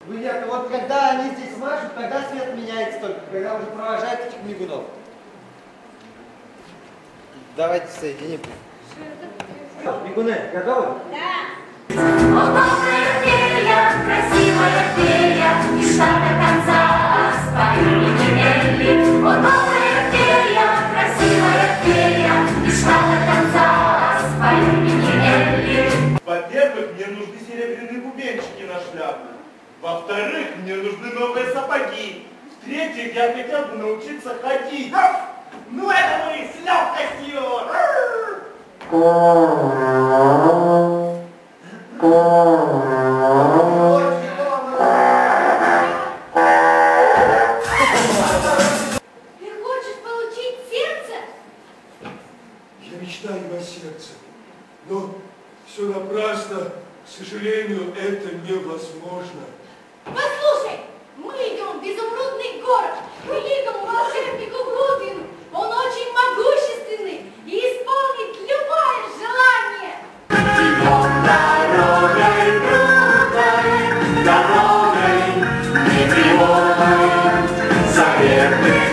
Вы нет, вот когда они здесь машут, тогда свет меняется только, когда уже провожают этих мигунов. Давайте соединим. Что, мигуны, готовы? Да. О, добрая фея, красивая фея, из штата Канзас, по имени Элли. О, добрая фея, красивая фея, из штата Канзас, по имени Элли. Во-первых, мне нужны серебряные бубенчики на шляпу. Во-вторых, мне нужны новые сапоги. В-третьих, я хотел бы научиться ходить. Ну это мы с легкостью. Ты хочешь получить сердце? Я мечтаю о сердце, но все напрасно. К сожалению, это невозможно. Послушай, мы идем в изумрудный город, к великому волшебнику Гудвину. Он очень могущественный и исполнит любое желание. Идем дорогой крутой, дорогой, не тревогой, заветных